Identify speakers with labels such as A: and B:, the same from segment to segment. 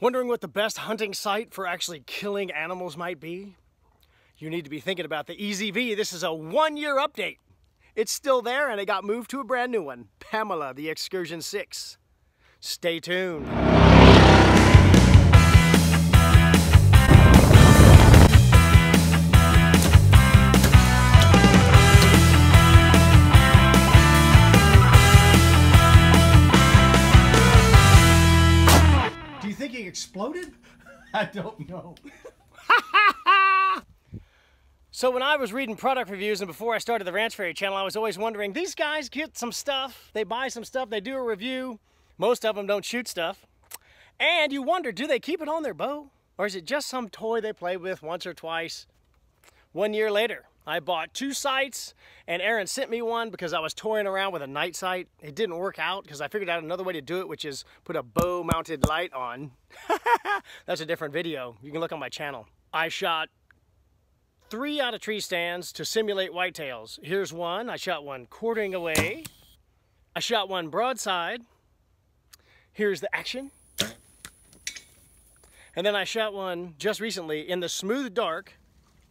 A: Wondering what the best hunting site for actually killing animals might be? You need to be thinking about the EZV. This is a 1-year update. It's still there and it got moved to a brand new one, Pamela, the Excursion 6. Stay tuned.
B: Do you think he exploded? I don't know.
A: So when I was reading product reviews and before I started the Ranch Fairy channel, I was always wondering, these guys get some stuff, they buy some stuff, they do a review, most of them don't shoot stuff, and you wonder, do they keep it on their bow? Or is it just some toy they play with once or twice? 1 year later, I bought 2 sights, and Aaron sent me one because I was toying around with a night sight. It didn't work out because I figured out another way to do it, which is put a bow mounted light on. That's a different video. You can look on my channel. I shot 3 out of tree stands to simulate whitetails. Here's one. I shot one quartering away. I shot one broadside. Here's the action. And then I shot one just recently in the smooth dark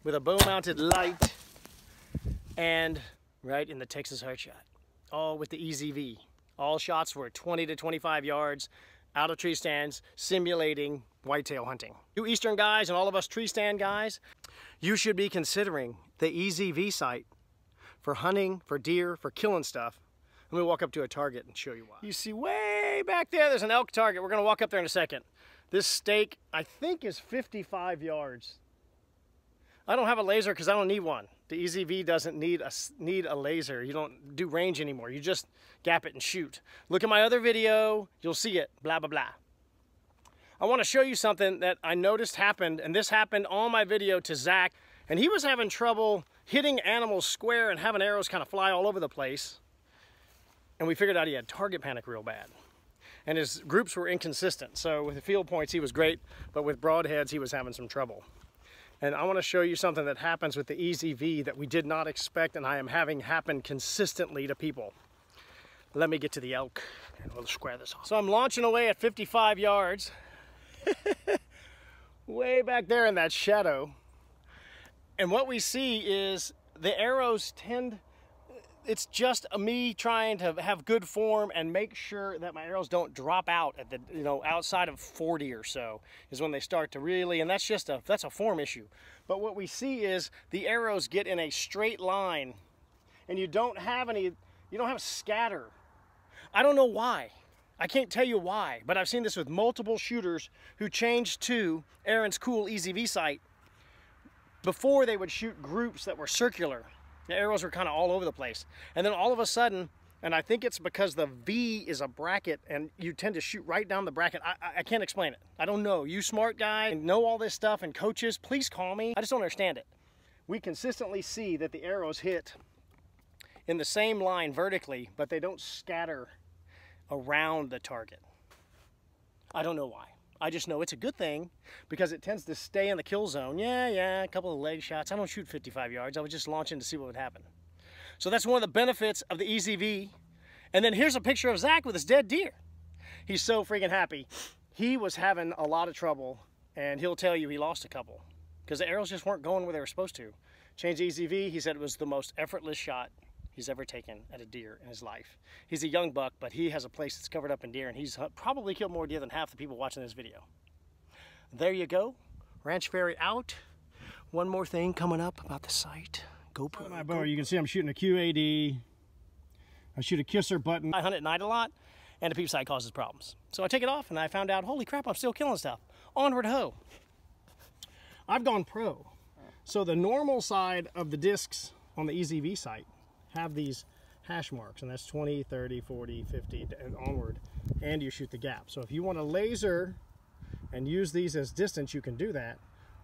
A: with a bow mounted light and right in the Texas heart shot. All with the EZV. All shots were 20 to 25 yards out of tree stands simulating whitetail hunting. You Eastern guys and all of us tree stand guys, you should be considering the EZV sight for hunting, for deer, for killing stuff. Let me walk up to a target and show you why. You see way back there's an elk target. We're gonna walk up there in a second. This stake, I think, is 55 yards. I don't have a laser because I don't need one. The EZV doesn't need a laser. You don't do range anymore. You just gap it and shoot. Look at my other video, you'll see it, blah, blah, blah. I want to show you something that I noticed happened, and this happened on my video to Zach, and he was having trouble hitting animals square and having arrows kind of fly all over the place. And we figured out he had target panic real bad. And his groups were inconsistent. So with the field points, he was great, but with broadheads, he was having some trouble. And I want to show you something that happens with the EZV that we did not expect, and I am having happen consistently to people. Let me get to the elk, and we'll square this off. So I'm launching away at 55 yards. Way back there in that shadow. And what we see is the arrows tend, it's just me trying to have good form and make sure that my arrows don't drop out at the, outside of 40 or so is when they start to really, and that's a form issue. But what we see is the arrows get in a straight line and you don't have scatter. I don't know why. I can't tell you why, but I've seen this with multiple shooters who changed to Aaron's cool EZV sight. Before they would shoot groups that were circular. The arrows were kind of all over the place. And then all of a sudden, and I think it's because the V is a bracket and you tend to shoot right down the bracket. I can't explain it. I don't know. You smart guys know all this stuff and coaches, please call me. I just don't understand it. We consistently see that the arrows hit in the same line vertically, but they don't scatter around the target. I don't know why. I just know it's a good thing because it tends to stay in the kill zone. Yeah, a couple of leg shots. I don't shoot 55 yards. I was just launching to see what would happen. So that's one of the benefits of the EZV. And then here's a picture of Zach with his dead deer. He's so freaking happy. He was having a lot of trouble, and he'll tell you he lost a couple because the arrows just weren't going where they were supposed to. Changed EZV, he said it was the most effortless shot he's ever taken at a deer in his life. He's a young buck, but he has a place that's covered up in deer, and he's probably killed more deer than half the people watching this video. There you go. Ranch Fairy out. One more thing coming up about the sight. GoPro.
B: My bow, you can see I'm shooting a QAD. I shoot a kisser button.
A: I hunt at night a lot, and a peep sight causes problems. So I take it off, and I found out, holy crap, I'm still killing stuff. Onward ho. I've gone pro. So the normal side of the discs on the EZV sight have these hash marks, and that's 20, 30, 40, 50, and onward, and you shoot the gap. So if you want to laser and use these as distance, you can do that,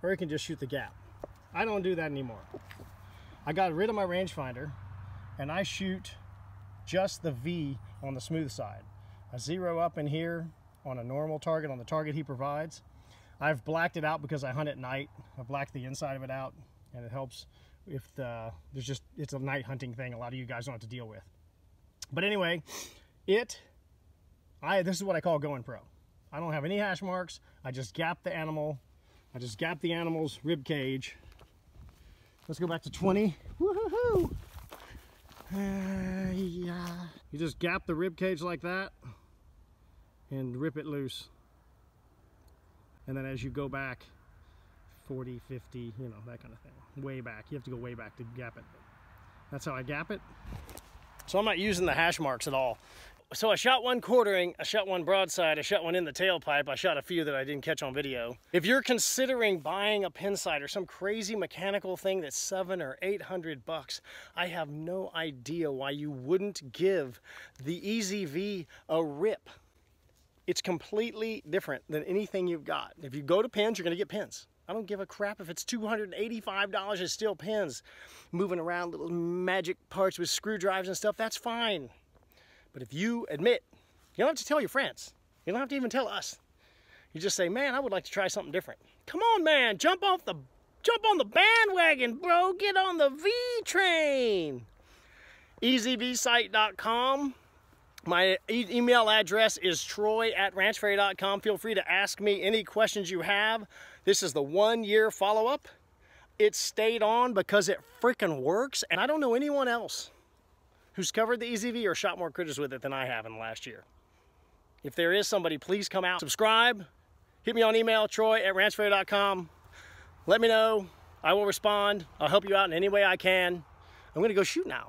A: or you can just shoot the gap. I don't do that anymore. I got rid of my rangefinder, and I shoot just the V on the smooth side. I zero up in here on a normal target, on the target he provides. I've blacked it out because I hunt at night. I blacked the inside of it out, and it helps if it's a night hunting thing a lot of you guys don't have to deal with. But anyway, this is what I call going pro. I don't have any hash marks. I just gapped the animal. I just gapped the animal's rib cage. Let's go back to 20. Woohoo! Yeah. You just gap the rib cage like that and rip it loose. And then as you go back 40, 50, you know, that kind of thing. Way back. You have to go way back to gap it. That's how I gap it. So I'm not using the hash marks at all. So I shot one quartering, I shot one broadside, I shot one in the tailpipe, I shot a few that I didn't catch on video. If you're considering buying a pin sight or some crazy mechanical thing that's $700 or $800, I have no idea why you wouldn't give the EZV a rip. It's completely different than anything you've got. If you go to pins, you're gonna get pins. I don't give a crap if it's $285, it's still pins. Moving around little magic parts with screwdrivers and stuff, that's fine. But if you admit, you don't have to tell your friends. You don't have to even tell us. You just say, man, I would like to try something different. Come on, man, jump on the bandwagon, bro. Get on the V train. EZVsite.com. My email address is troy@ranchfairy.com. Feel free to ask me any questions you have. This is the 1-year follow-up. It stayed on because it freaking works, and I don't know anyone else who's covered the EZV or shot more critters with it than I have in the last year. If there is somebody, please come out, subscribe, hit me on email, troy@ranchfairy.com. Let me know. I will respond. I'll help you out in any way I can. I'm gonna go shoot now.